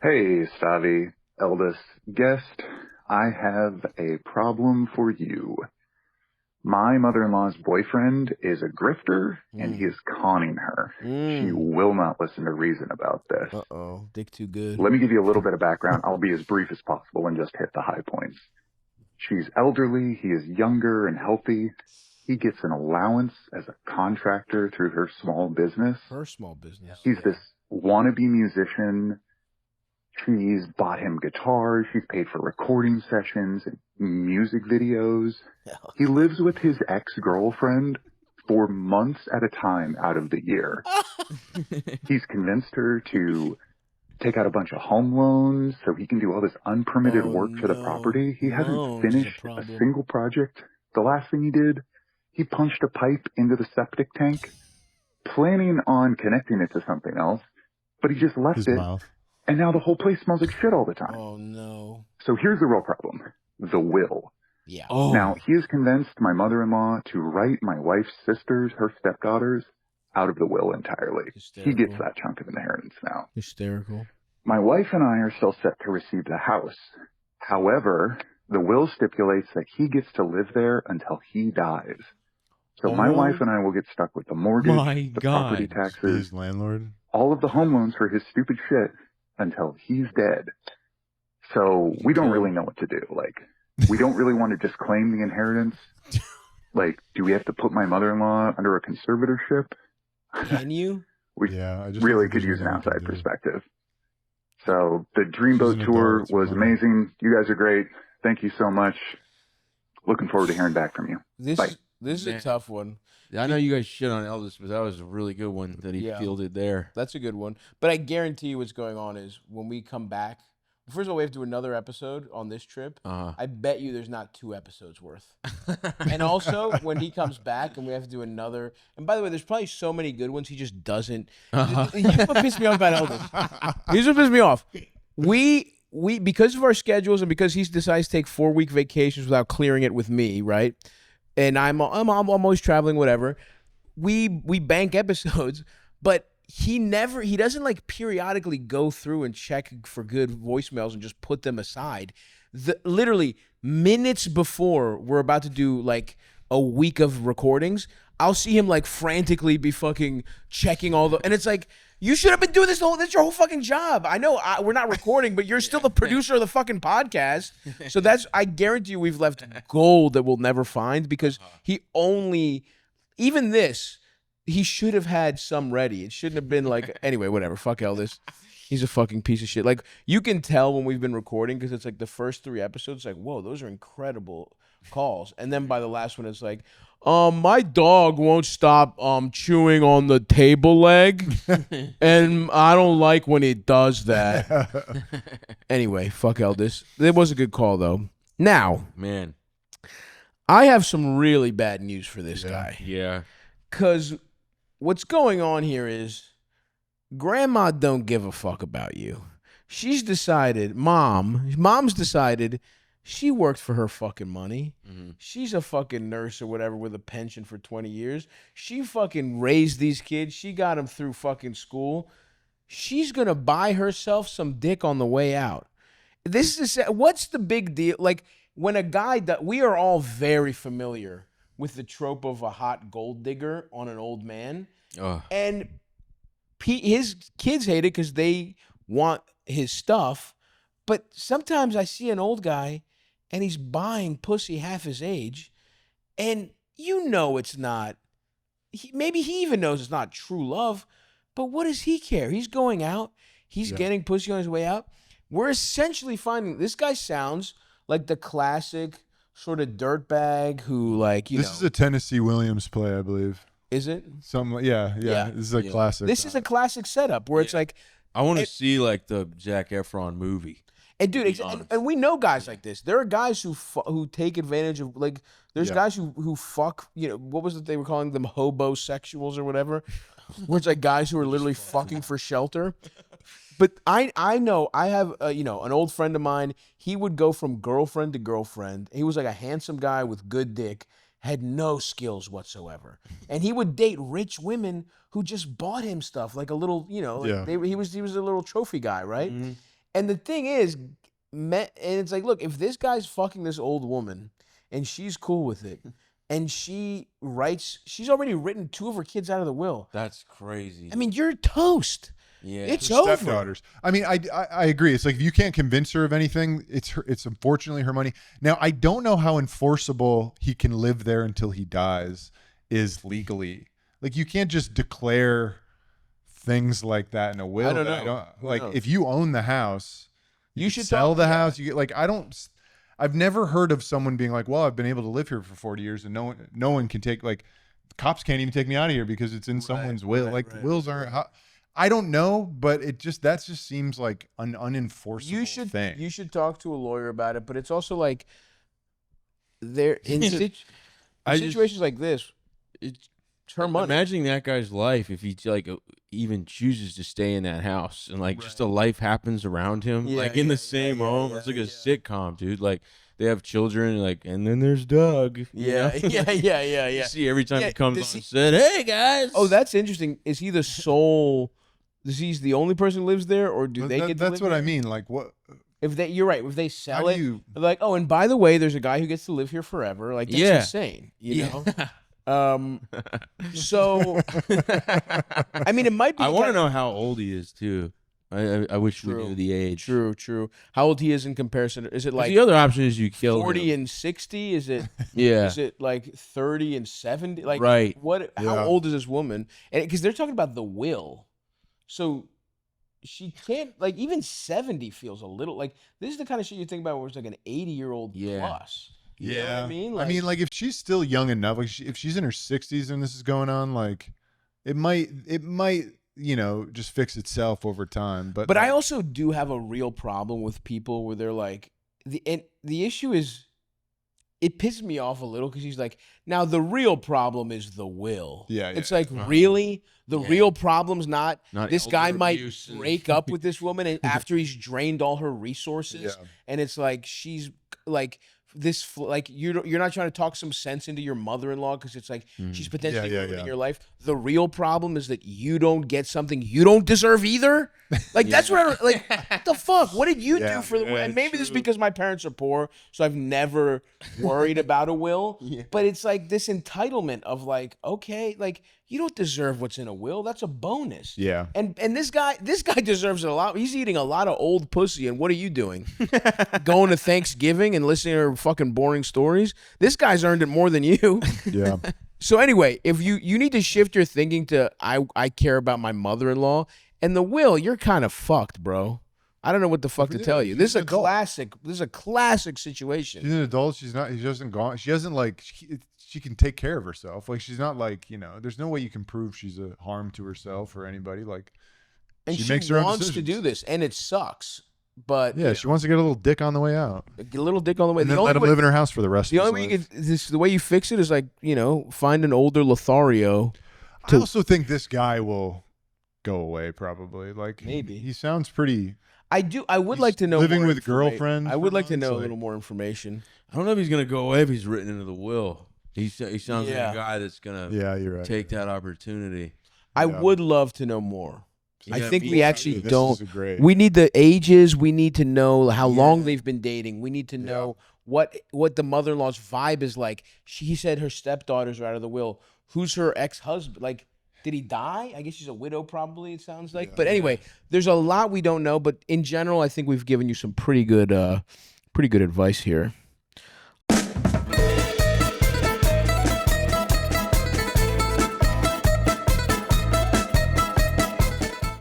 Hey, Stavvy, Eldis, guest, I have a problem for you. My mother-in-law's boyfriend is a grifter, and he is conning her. She will not listen to reason about this. Uh-oh, dick too good. Let me give you a little bit of background. I'll be as brief as possible and just hit the high points. She's elderly, he is younger and healthy. He gets an allowance as a contractor through her small business. Her small business. He's this wannabe musician. She's bought him guitars. She's paid for recording sessions and music videos. He lives with his ex-girlfriend for months at a time out of the year. He's convinced her to take out a bunch of home loans so he can do all this unpermitted work for the property. He hasn't finished a single project. The last thing he did, he punched a pipe into the septic tank, planning on connecting it to something else, but he just left it. Mouth. And now the whole place smells like shit all the time. Oh, no. So here's the real problem. The will. Yeah. Oh. Now, he has convinced my mother-in-law to write my wife's sisters, her stepdaughters, out of the will entirely. Hysterical. He gets that chunk of inheritance now. Hysterical. My wife and I are still set to receive the house. However, the will stipulates that he gets to live there until he dies. So my wife and I will get stuck with the mortgage, the property taxes, His landlord. all of the home loans for his stupid shit until he's dead. So we don't really know what to do. Like, we don't really want to disclaim the inheritance. Like, do we have to put my mother-in-law under a conservatorship? Can you? We I just really don't could think use an there's anything outside to do. perspective. So the She's Dreamboat an tour adult, it's was fine. amazing. You guys are great. Thank you so much. Looking forward to hearing back from you. Bye. This is a tough one. I know you guys shit on Eldis, but that was a really good one that he fielded there. That's a good one. But I guarantee you what's going on is when we come back, first of all, we have to do another episode on this trip. I bet you there's not 2 episodes worth. And also, when he comes back and we have to do another, and by the way, there's probably so many good ones, he just doesn't. Here's what pissed me off about Eldis. Here's what pissed me off. We because of our schedules and because he decides to take 4-week vacations without clearing it with me, right? And I'm always traveling, whatever. We bank episodes, but he doesn't like periodically go through and check for good voicemails and just put them aside. Literally minutes before we're about to do like a week of recordings, I'll see him like frantically be fucking checking all the, and it's like, you should have been doing this that's your whole fucking job. I know we're not recording, but you're still the producer of the fucking podcast. So I guarantee you we've left gold that we'll never find because he should have had some ready. It shouldn't have been like, anyway, whatever. Fuck Eldis. He's a fucking piece of shit. Like, you can tell when we've been recording because it's like the first 3 episodes, like, whoa, those are incredible calls. And then by the last one, it's like, my dog won't stop chewing on the table leg, and I don't like when he does that. Anyway, fuck Eldis. It was a good call, though. Now, Man. I have some really bad news for this guy. Yeah. Because what's going on here is Grandma don't give a fuck about you. She's decided, Mom's decided she worked for her fucking money. Mm-hmm. She's a fucking nurse or whatever with a pension for 20 years. She fucking raised these kids. She got them through fucking school. She's going to buy herself some dick on the way out. What's the big deal? Like, when a guy, we are all very familiar with the trope of a hot gold digger on an old man. And his kids hate it because they want his stuff. But sometimes I see an old guy and he's buying pussy half his age, and you know it's not. Maybe he even knows it's not true love, but what does he care? He's going out. He's getting pussy on his way out. We're essentially finding this guy sounds like the classic sort of dirtbag who, like, This is a Tennessee Williams play, I believe. Is it? Yeah. This is a classic. This is a classic setup where it's like, I want to see like the Zac Efron movie. And dude, and we know guys like this. There are guys who take advantage of, like, there's guys who fuck, you know, what was it they were calling them, hobosexuals or whatever, where it's like guys who are literally fucking for shelter. But I know, I have, an old friend of mine, he would go from girlfriend to girlfriend. He was like a handsome guy with good dick, had no skills whatsoever. And he would date rich women who just bought him stuff, like a little, he was a little trophy guy, right? Mm-hmm. And the thing is, and it's like, look, if this guy's fucking this old woman and she's cool with it, and she's already written 2 of her kids out of the will. That's crazy. I mean, you're toast. Yeah, it's over. Stepdaughters. I mean, I agree. It's like if you can't convince her of anything, it's unfortunately her money. Now, I don't know how enforceable he can live there until he dies is legally. Like you can't just declare things like that in a will. I don't know. If you own the house, you should sell the house. You get like I've never heard of someone being like, well, I've been able to live here for 40 years and no one can take like cops can't even take me out of here because it's in someone's will. Wills aren't. I don't know, but that just seems like an unenforceable thing. You should talk to a lawyer about it, but it's also like situations like this. It's her money. Imagining that guy's life if he like even chooses to stay in that house and like just a life happens around him, like in the same home. It's like a sitcom, dude. Like they have children, like, and then there's Doug. Yeah. You see every time he comes on set, hey guys. Oh, that's interesting. Is he the sole? Is he's the only person who lives there, or do they get? That's what I mean. Like what? You're right. If they sell it, they're like, oh, and by the way, there's a guy who gets to live here forever. Like that's insane. You know. So, I mean, it might be. I want to know how old he is too. I wish we knew the age. True. How old he is in comparison? Is it like the other option is you kill 40 him. and 60? Is it? Yeah. Is it like 30 and 70? Like right. What? How old is this woman? And because they're talking about the will, so she can't like even 70 feels a little like this is the kind of shit you think about where it's like an 80-year-old plus. You know what I mean? I mean, like if she's still young enough, like if she's in her 60s and this is going on, like it might, just fix itself over time. But I also do have a real problem with people where they're like, the issue is, it pisses me off a little because he's like, now the real problem is the will. Yeah. It's like, really? The real problem's not this guy might break up with this woman and after he's drained all her resources. Yeah. And it's like, she's like, this like you're not trying to talk some sense into your mother-in-law because it's like she's potentially ruining your life. The real problem is that you don't get something you don't deserve either. Like that's what what the fuck? What did you do for the will? And maybe this is because my parents are poor, so I've never worried about a will. But it's like this entitlement of like, okay, like you don't deserve what's in a will. That's a bonus. Yeah. And this guy deserves it a lot. He's eating a lot of old pussy. And what are you doing? Going to Thanksgiving and listening to her fucking boring stories? This guy's earned it more than you. Yeah. So anyway, if you need to shift your thinking to I care about my mother-in-law and the will, you're kind of fucked, bro. I don't know what the fuck to tell you. This is a classic. This is a classic situation. She's an adult. She's not. She doesn't go. She doesn't like. She can take care of herself. Like she's not like there's no way you can prove she's a harm to herself or anybody. Like, and she makes her own decisions. To do this, and it sucks. But yeah, she wants to get a little dick on the way out. Get a little dick on the way. And then let him live in her house for the rest. The of only his way the way you fix it is like find an older Lothario. I also think this guy will go away probably. Like maybe he sounds pretty. I do. I would like to know living with girlfriends. I would like to know a little more information. I don't know if he's gonna go away if he's written into the will. He sounds like a guy that's gonna you're right. take that opportunity. I would love to know more. I think we actually this don't. Is great. We need the ages. We need to know how long they've been dating. We need to know what the mother-in-law's vibe is like. He said her stepdaughters are out of the will. Who's her ex-husband? Like, did he die? I guess she's a widow probably, it sounds like. But anyway, there's a lot we don't know. But in general, I think we've given you some pretty good advice here.